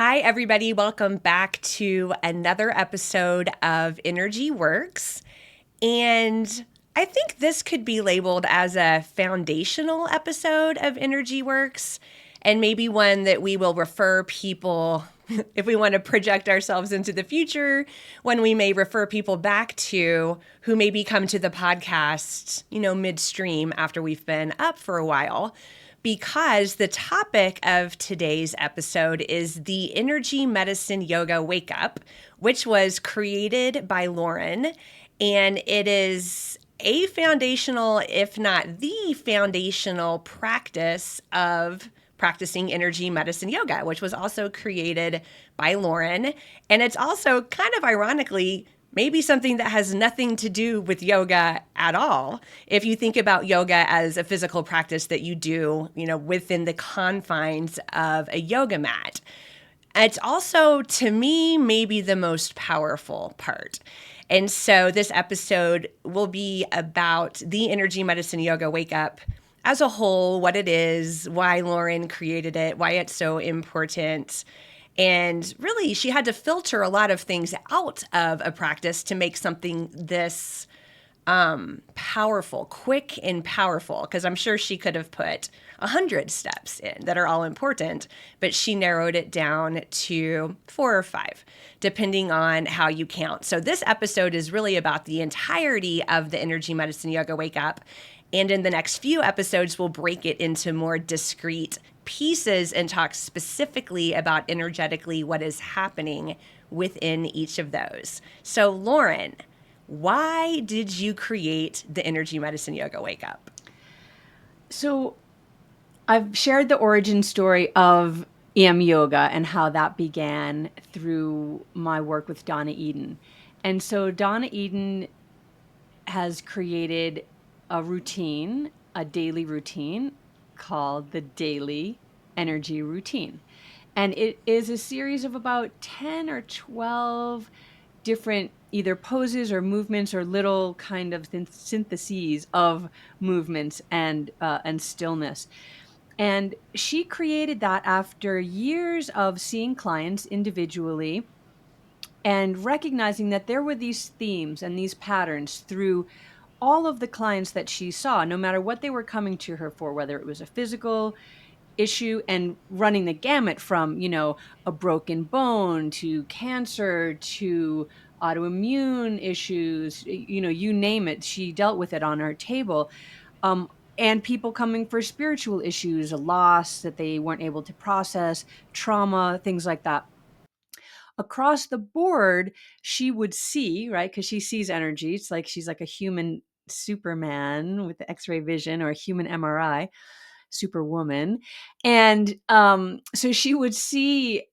Hi, everybody. Welcome back to another episode of Energy Works. And I think this could be labeled as a foundational episode of Energy Works, and maybe one that we will refer people, if we want to project ourselves into the future, when we may refer people back to who maybe come to the podcast, midstream after we've been up for a while, because the topic of today's episode is the Energy Medicine Yoga Wake Up, which was created by Lauren. And it is a foundational, if not the foundational practice of practicing energy medicine yoga, which was also created by Lauren. And it's also kind of ironically maybe something that has nothing to do with yoga at all. If you think about yoga as a physical practice that you do, within the confines of a yoga mat. It's also, to me, maybe the most powerful part. And so this episode will be about the Energy Medicine Yoga Wake Up as a whole, what it is, why Lauren created it, why it's so important. And really, she had to filter a lot of things out of a practice to make something this powerful, quick and powerful, because I'm sure she could have put 100 steps in that are all important, but she narrowed it down to 4 or 5, depending on how you count. So this episode is really about the entirety of the Energy Medicine Yoga Wake Up. And in the next few episodes, we'll break it into more discrete pieces and talk specifically about energetically what is happening within each of those. So Lauren, why did you create the Energy Medicine Yoga Wake Up? So I've shared the origin story of EMYoga and how that began through my work with Donna Eden. And so Donna Eden has created a routine, a daily routine called the Daily Energy Routine. And it is a series of about 10 or 12 different either poses or movements or little kind of syntheses of movements and stillness. And she created that after years of seeing clients individually and recognizing that there were these themes and these patterns through all of the clients that she saw, no matter what they were coming to her for, whether it was a physical issue and running the gamut from, a broken bone to cancer to autoimmune issues, you name it. She dealt with it on her table. And people coming for spiritual issues, a loss that they weren't able to process, trauma, things like that. Across the board, she would see, right? Because she sees energy. It's like she's like a human Superman with the X-ray vision, or a human MRI superwoman. And so she would see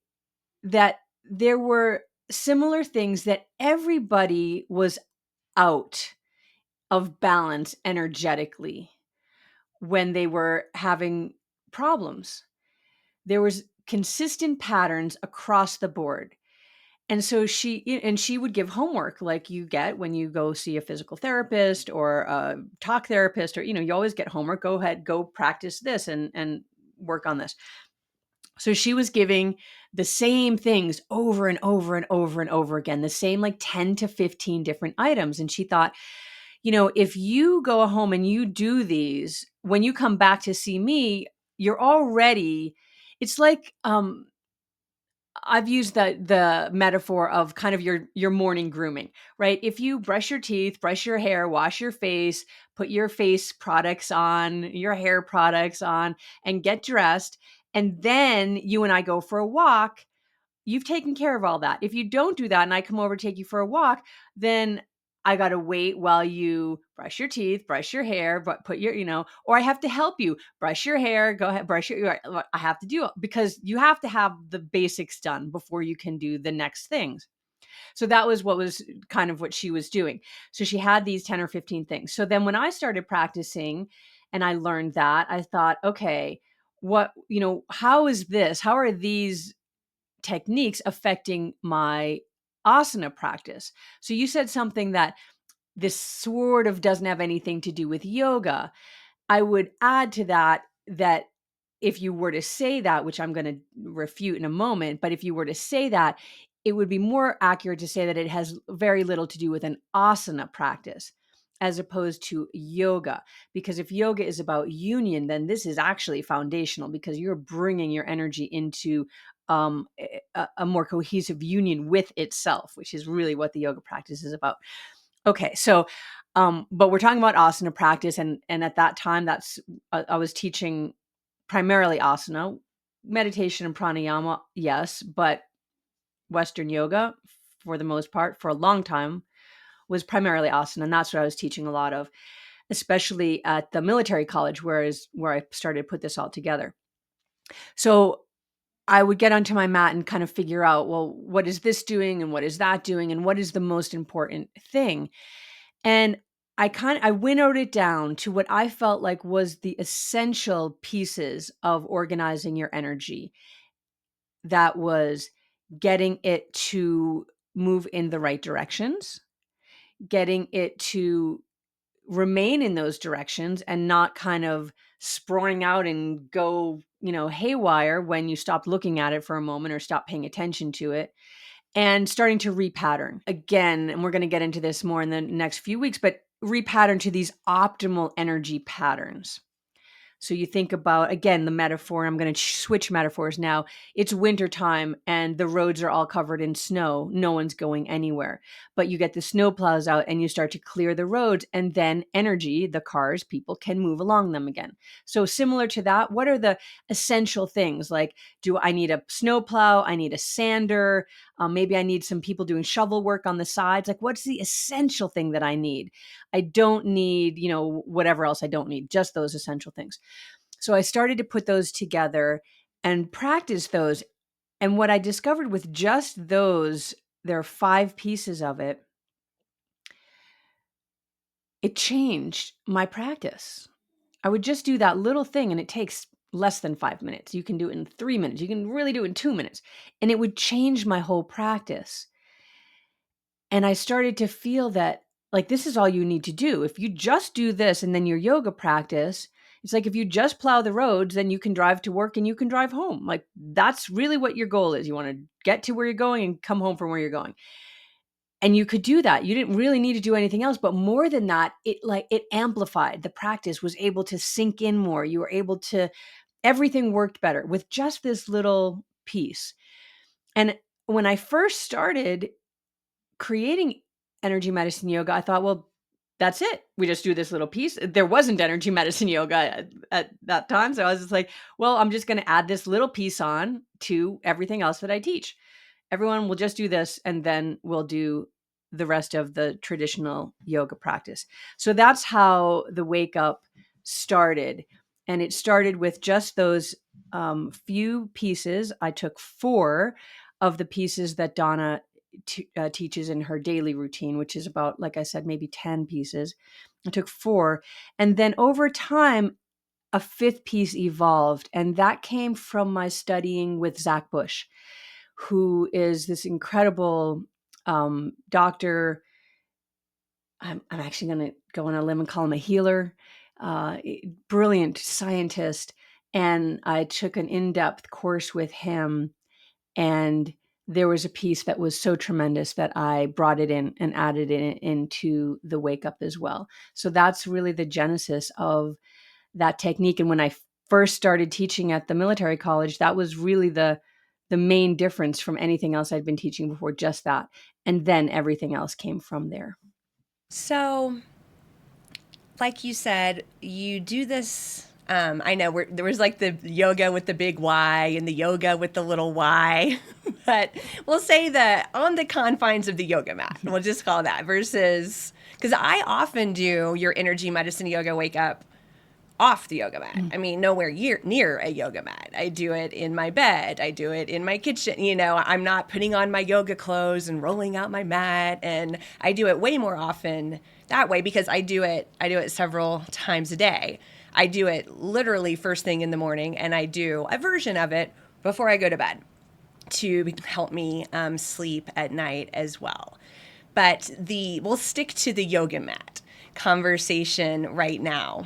that there were similar things, that everybody was out of balance energetically when they were having problems. There was consistent patterns across the board. And so she would give homework like you get when you go see a physical therapist or a talk therapist, or, you always get homework. Go ahead, go practice this and work on this. So she was giving the same things over and over and over and over again, the same like 10 to 15 different items. And she thought, if you go home and you do these, when you come back to see me, you're already, it's like, I've used the metaphor of kind of your morning grooming, right? If you brush your teeth, brush your hair, wash your face, put your face products on, your hair products on, and get dressed, and then you and I go for a walk, you've taken care of all that. If you don't do that and I come over to take you for a walk, then I got to wait while you brush your teeth, brush your hair, but put your, or I have to help you brush your hair, go ahead, brush your, I have to do it because you have to have the basics done before you can do the next things. So that was what was kind of what she was doing. So she had these 10 or 15 things. So then when I started practicing and I learned that, I thought, okay, how is this? How are these techniques affecting my asana practice? So you said something that this sort of doesn't have anything to do with yoga. I would add to that if you were to say that, which I'm going to refute in a moment, but if you were to say that, it would be more accurate to say that it has very little to do with an asana practice as opposed to yoga. Because if yoga is about union, then this is actually foundational, because you're bringing your energy into a more cohesive union with itself, which is really what the yoga practice is about. Okay, so but we're talking about asana practice, and at that time, I was teaching primarily asana, meditation and pranayama, yes, but Western yoga, for the most part, for a long time, was primarily asana, and that's what I was teaching a lot of, especially at the military college, where I started to put this all together. So I would get onto my mat and kind of figure out, well, what is this doing, and what is that doing, and what is the most important thing? And I winnowed it down to what I felt like was the essential pieces of organizing your energy. That was getting it to move in the right directions, getting it to remain in those directions and not kind of sprawling out and go, haywire when you stop looking at it for a moment or stop paying attention to it, and starting to repattern again. And we're going to get into this more in the next few weeks, but repattern to these optimal energy patterns. So you think about, again, the metaphor, I'm going to switch metaphors now. It's wintertime and the roads are all covered in snow. No one's going anywhere. But you get the snow plows out and you start to clear the roads, and then energy, the cars, people can move along them again. So similar to that, what are the essential things? Like, do I need a snow plow? I need a sander. Maybe I need some people doing shovel work on the sides. Like, what's the essential thing that I need? I don't need, whatever else I don't need, just those essential things. So I started to put those together and practice those. And what I discovered with just those, there are 5 pieces of it, it changed my practice. I would just do that little thing and it takes less than 5 minutes. You can do it in 3 minutes. You can really do it in 2 minutes. And it would change my whole practice. And I started to feel that, like, this is all you need to do. If you just do this and then your yoga practice, it's like if you just plow the roads, then you can drive to work and you can drive home. Like, that's really what your goal is. You want to get to where you're going and come home from where you're going. And you could do that. You didn't really need to do anything else. But more than that, it amplified. The practice was able to sink in more. You were able to, everything worked better with just this little piece. And when I first started creating energy medicine yoga, I thought, well, that's it. We just do this little piece. There wasn't energy medicine yoga at that time. So I was just like, well, I'm just going to add this little piece on to everything else that I teach. Everyone will just do this, and then we'll do the rest of the traditional yoga practice. So that's how the Wake Up started. And it started with just those few pieces. I took 4 of the pieces that Donna teaches in her daily routine, which is about, like I said, maybe 10 pieces. I took 4. And then over time, a 5th piece evolved. And that came from my studying with Zach Bush, who is this incredible doctor. I'm actually going to go on a limb and call him a healer, brilliant scientist. And I took an in-depth course with him, and there was a piece that was so tremendous that I brought it in and added it into the Wake Up as well. So that's really the genesis of that technique. And when I first started teaching at the military college, that was really the main difference from anything else I'd been teaching before, just that. And then everything else came from there. So, like you said, you do this. I know there was like the yoga with the big Y and the yoga with the little y, but we'll say that on the confines of the yoga mat, we'll just call that, versus, because I often do your energy medicine yoga wake up off the yoga mat. I mean, nowhere near a yoga mat. I do it in my bed. I do it in my kitchen. I'm not putting on my yoga clothes and rolling out my mat. And I do it way more often that way because I do it several times a day. I do it literally first thing in the morning, and I do a version of it before I go to bed to help me sleep at night as well. But we'll stick to the yoga mat conversation right now.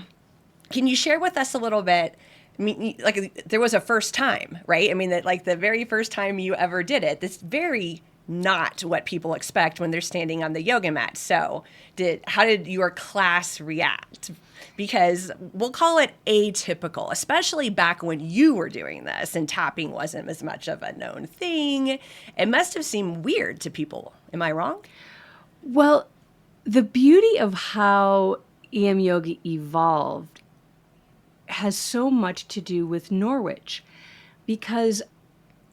Can you share with us a little bit I mean, like there was a first time, right? I mean, that like the very first time you ever did it, this very not what people expect when they're standing on the yoga mat. So, how did your class react? Because we'll call it atypical, especially back when you were doing this and tapping wasn't as much of a known thing. It must have seemed weird to people. Am I wrong? Well, the beauty of how EM Yoga evolved has so much to do with Norwich, because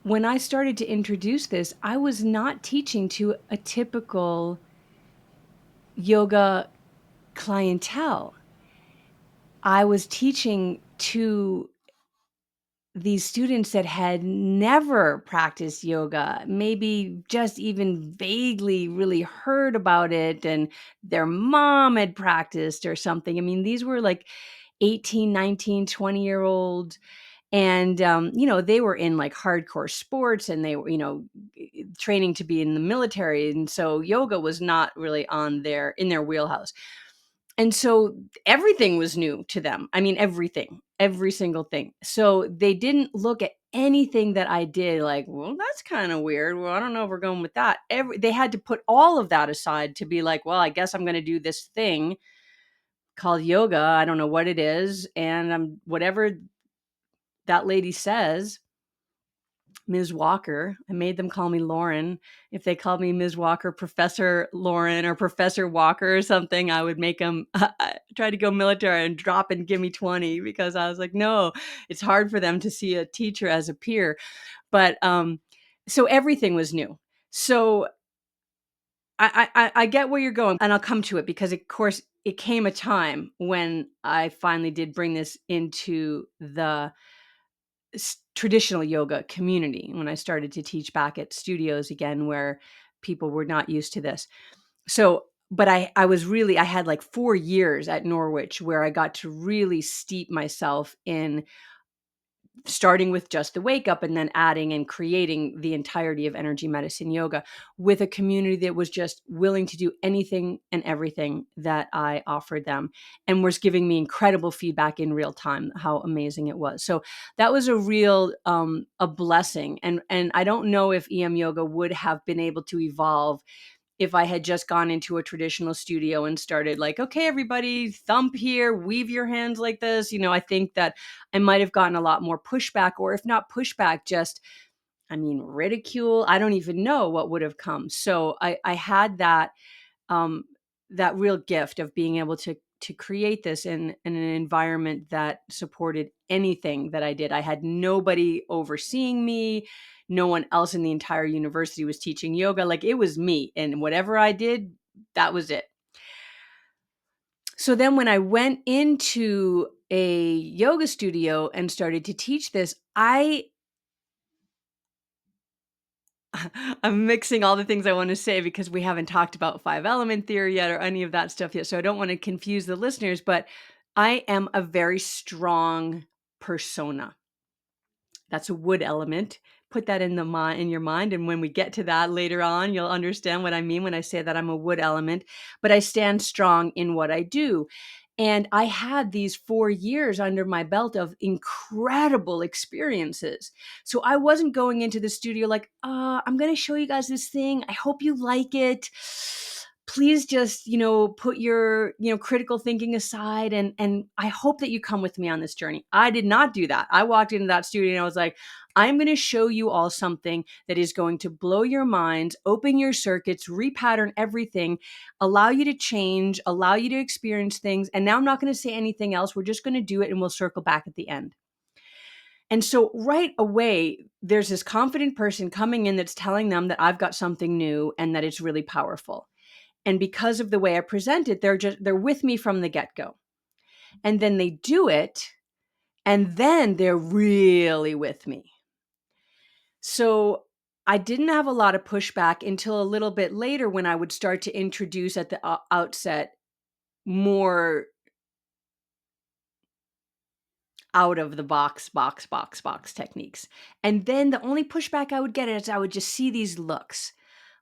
when I started to introduce this, I was not teaching to a typical yoga clientele. I was teaching to these students that had never practiced yoga, maybe just even vaguely really heard about it, and their mom had practiced or something. I mean, these were like 18, 19, 20-year-old. And, they were in like hardcore sports, and they were, training to be in the military. And so yoga was not really in their wheelhouse. And so everything was new to them. I mean, everything, every single thing. So they didn't look at anything that I did like, well, that's kind of weird. Well, I don't know if we're going with that. They had to put all of that aside to be like, well, I guess I'm going to do this thing called yoga. I don't know what it is. And whatever that lady says, Ms. Walker. I made them call me Lauren. If they called me Ms. Walker, Professor Lauren or Professor Walker or something, I would make them try to go military and drop and give me 20, because I was like, no, it's hard for them to see a teacher as a peer. But so everything was new. So I get where you're going, and I'll come to it, because of course it came a time when I finally did bring this into the traditional yoga community, when I started to teach back at studios again, where people were not used to this. So, but I had like 4 years at Norwich where I got to really steep myself in, starting with just the wake up and then adding and creating the entirety of energy medicine yoga, with a community that was just willing to do anything and everything that I offered them, and was giving me incredible feedback in real time, how amazing it was. So that was a real a blessing. And I don't know if EM yoga would have been able to evolve if I had just gone into a traditional studio and started like, okay, everybody thump here, weave your hands like this. I think that I might have gotten a lot more pushback, or if not pushback, just, ridicule. I don't even know what would have come. So I had um, that real gift of being able to create this in an environment that supported anything that I did. I had nobody overseeing me. No one else in the entire university was teaching yoga. Like, it was me, and whatever I did, that was it. So then when I went into a yoga studio and started to teach this, I'm mixing all the things I want to say, because we haven't talked about 5-element theory yet or any of that stuff yet. So I don't want to confuse the listeners, but I am a very strong persona. That's a wood element. Put that in your mind, and when we get to that later on, you'll understand what I mean when I say that I'm a wood element. But I stand strong in what I do. And I had these 4 years under my belt of incredible experiences. So I wasn't going into the studio like, I'm going to show you guys this thing. I hope you like it. Please just, put your, critical thinking aside. And I hope that you come with me on this journey. I did not do that. I walked into that studio and I was like, I'm going to show you all something that is going to blow your minds, open your circuits, repattern everything, allow you to change, allow you to experience things. And now I'm not going to say anything else. We're just going to do it, and we'll circle back at the end. And so right away, there's this confident person coming in that's telling them that I've got something new and that it's really powerful. And because of the way I present it, they're with me from the get-go. And then they do it, and then they're really with me. So I didn't have a lot of pushback until a little bit later, when I would start to introduce at the outset more out of the box techniques. And then the only pushback I would get is I would just see these looks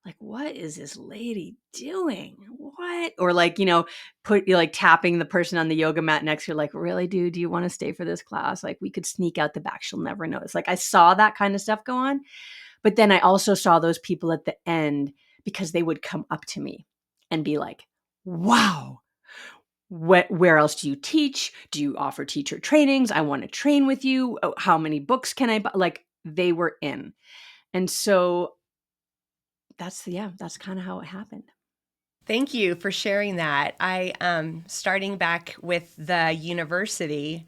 like, what is this lady doing? What? Or like, you know, put you like tapping the person on the yoga mat next to you, like, really, dude, do you want to stay for this class? Like, we could sneak out the back. She'll never notice. Like, I saw that kind of stuff go on. But then I also saw those people at the end, because they would come up to me and be like, wow, where else do you teach? Do you offer teacher trainings? I want to train with you. Oh, how many books can I buy? Like, they were in. And so that's kind of how it happened. Thank you for sharing that. I starting back with the university,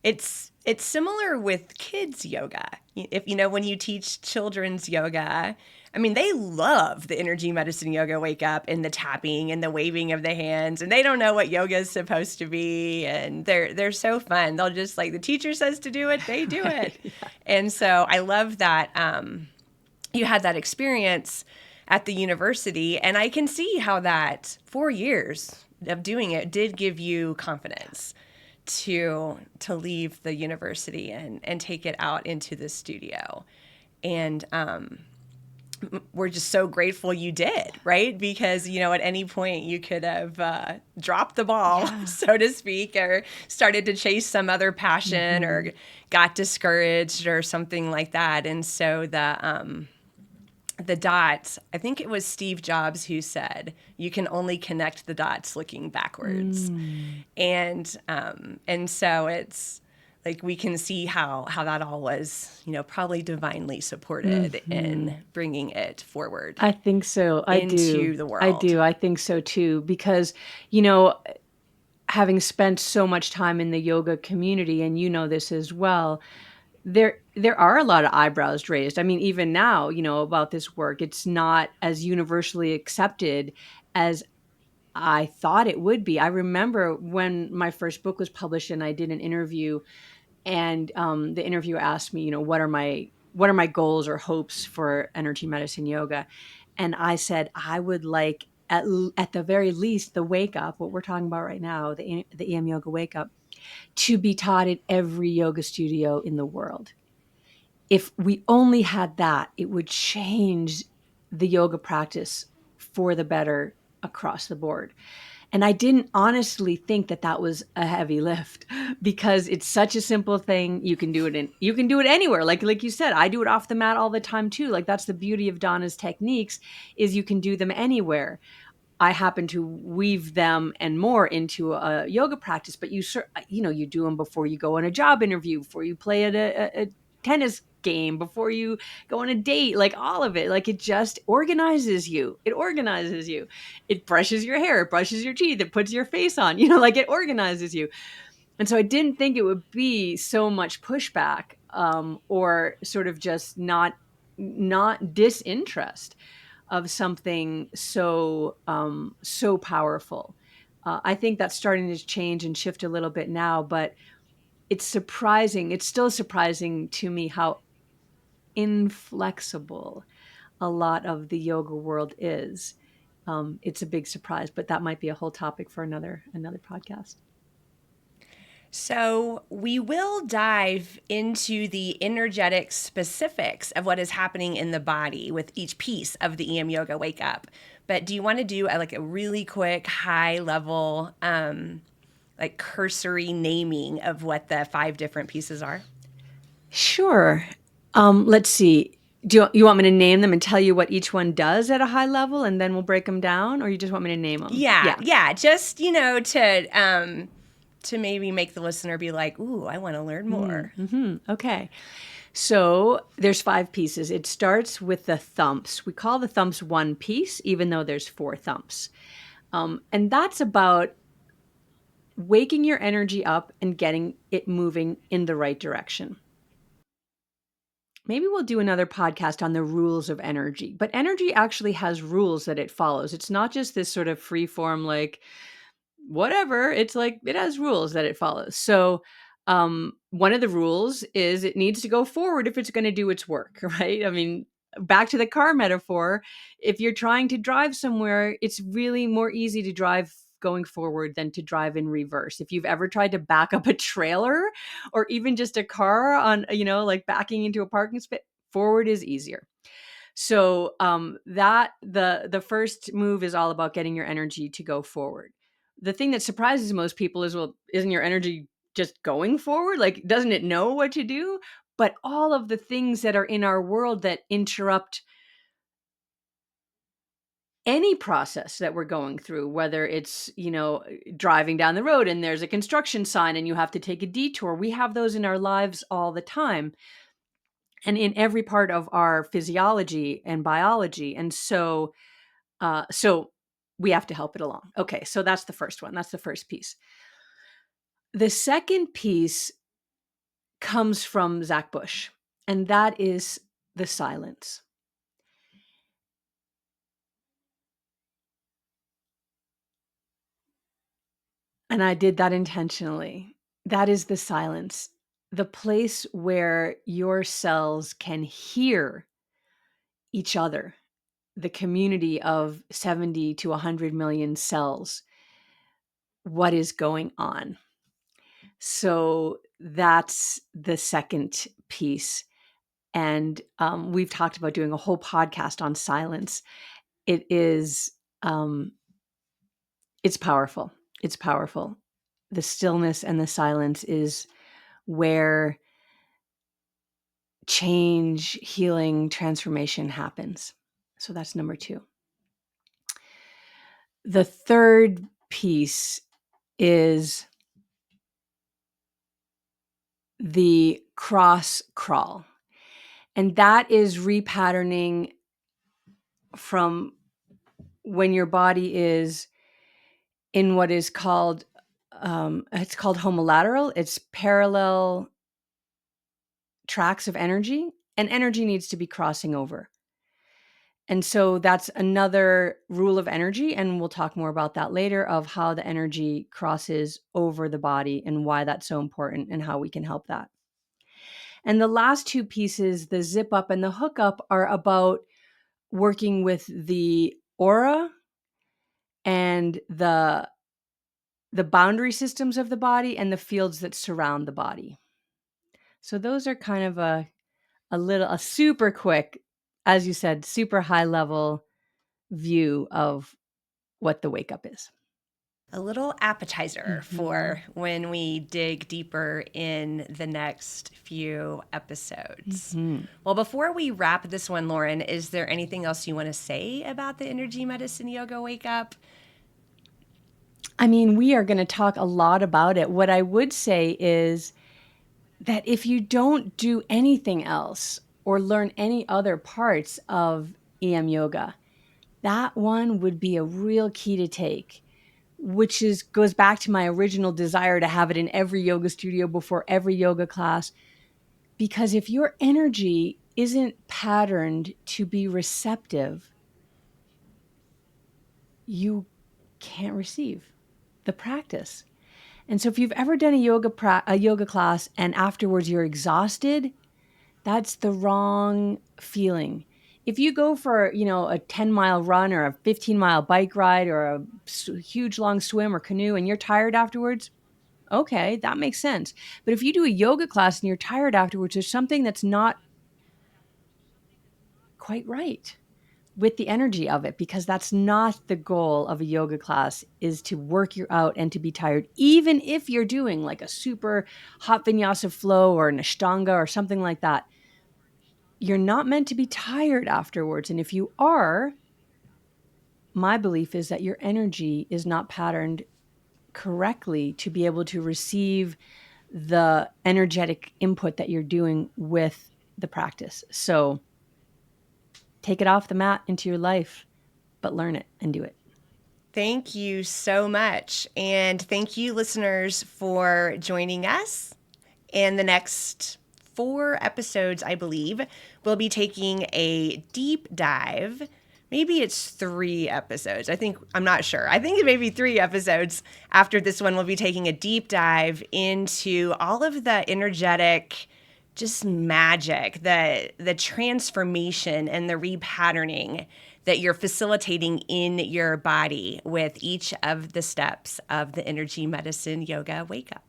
it's similar with kids yoga. If you know, when you teach children's yoga, I mean, they love the energy medicine yoga wake up and the tapping and the waving of the hands, and they don't know what yoga is supposed to be, and they're so fun. They'll just, like, the teacher says to do it, they do Right. it. Yeah. And so I love that you had that experience at the university, and I can see how that 4 years of doing it did give you confidence to leave the university and take it out into the studio. And we're just so grateful you did, right? Because, you know, at any point you could have dropped the ball, Yeah. so to speak, or started to chase some other passion, or got discouraged or something like that. And so the dots, I think it was Steve Jobs who said, you can only connect the dots looking backwards. And so it's like, we can see how that all was, you know, probably divinely supported in bringing it forward I think so. I into do. the I world. do. I think so too. Because, you know, having spent so much time in the yoga community, and you know this as well, there are a lot of eyebrows raised. I mean, even now, you know, about this work, it's not as universally accepted as I thought it would be. I remember when my first book was published and I did an interview, and the interviewer asked me, you know, what are my goals or hopes for energy medicine yoga? And I said I would like, at the very least, the wake up, what we're talking about right now, the EMYoga Wake Up, to be taught in every yoga studio in the world. If we only had that, it would change the yoga practice for the better across the board. And I didn't honestly think that that was a heavy lift, because it's such a simple thing. You can do it anywhere. Like you said, I do it off the mat all the time too. Like, that's the beauty of Donna's techniques, is you can do them anywhere. I happen to weave them and more into a yoga practice, but you do them before you go on a job interview, before you play at a tennis game, before you go on a date, like all of it. Like, it just organizes you. It organizes you. It brushes your hair, it brushes your teeth, it puts your face on, like, it organizes you. And so I didn't think it would be so much pushback, or sort of just not disinterest of something so powerful. I think that's starting to change and shift a little bit now, but it's surprising. It's still surprising to me how inflexible a lot of the yoga world is. It's a big surprise, but that might be a whole topic for another podcast. So, we will dive into the energetic specifics of what is happening in the body with each piece of the EM Yoga Wake Up. But do you want to do a really quick, high level, like cursory naming of what the 5 different pieces are? Sure. Let's see. Do you want me to name them and tell you what each one does at a high level, and then we'll break them down, or you just want me to name them? Yeah, Yeah. yeah. Just, to maybe make the listener be like, ooh, I want to learn more. Okay. So there's 5 pieces. It starts with the thumps. We call the thumps one piece, even though there's 4 thumps. And that's about waking your energy up and getting it moving in the right direction. Maybe we'll do another podcast on the rules of energy, but energy actually has rules that it follows. It's not just this sort of free form, like, whatever. It's like, it has rules that it follows. So one of the rules is it needs to go forward if it's going to do its work, right? I mean, back to the car metaphor, if you're trying to drive somewhere, it's really more easy to drive going forward than to drive in reverse. If you've ever tried to back up a trailer, or even just a car on, like backing into a parking space, forward is easier. So that the first move is all about getting your energy to go forward. The thing that surprises most people is, well, isn't your energy just going forward? Like, doesn't it know what to do? But all of the things that are in our world that interrupt any process that we're going through, whether it's, driving down the road and there's a construction sign and you have to take a detour, we have those in our lives all the time and in every part of our physiology and biology. And so we have to help it along. Okay, so that's the first one. That's the first piece. The second piece comes from Zach Bush, and that is the silence. And I did that intentionally. That is the silence, the place where your cells can hear each other, the community of 70 to 100 million cells, what is going on. So that's the second piece. And we've talked about doing a whole podcast on silence. It is, it's powerful. It's powerful. The stillness and the silence is where change, healing, transformation happens. So that's number 2. The third piece is the cross crawl. And that is repatterning from when your body is in what is called, it's called homolateral. It's parallel tracks of energy, and energy needs to be crossing over. And so that's another rule of energy. And we'll talk more about that later, of how the energy crosses over the body and why that's so important and how we can help that. And the last 2 pieces, the zip up and the hook up, are about working with the aura and the boundary systems of the body and the fields that surround the body. So those are kind of a super quick, as you said, super high level view of what the wake up is. A little appetizer Mm-hmm. for when we dig deeper in the next few episodes. Mm-hmm. Well, before we wrap this one, Lauren, is there anything else you want to say about the Energy Medicine Yoga Wake Up? I mean, we are going to talk a lot about it. What I would say is that if you don't do anything else or learn any other parts of EM yoga, that one would be a real key to take, which goes back to my original desire to have it in every yoga studio before every yoga class. Because if your energy isn't patterned to be receptive, you can't receive the practice. And so if you've ever done a yoga class and afterwards you're exhausted, that's the wrong feeling. If you go for, a 10-mile run or a 15-mile bike ride or a huge long swim or canoe and you're tired afterwards, okay, that makes sense. But if you do a yoga class and you're tired afterwards, there's something that's not quite right with the energy of it, because that's not the goal of a yoga class, is to work you out and to be tired. Even if you're doing like a super hot vinyasa flow or an ashtanga or something like that, you're not meant to be tired afterwards. And if you are, my belief is that your energy is not patterned correctly to be able to receive the energetic input that you're doing with the practice. So take it off the mat into your life, but learn it and do it. Thank you so much. And thank you, listeners, for joining us. In the next 4 episodes, I believe, we'll be taking a deep dive. Maybe it's 3 episodes. I'm not sure. I think it may be 3 episodes. After this one, we'll be taking a deep dive into all of the energetic, just magic, the transformation and the repatterning that you're facilitating in your body with each of the steps of the Energy Medicine Yoga Wake Up.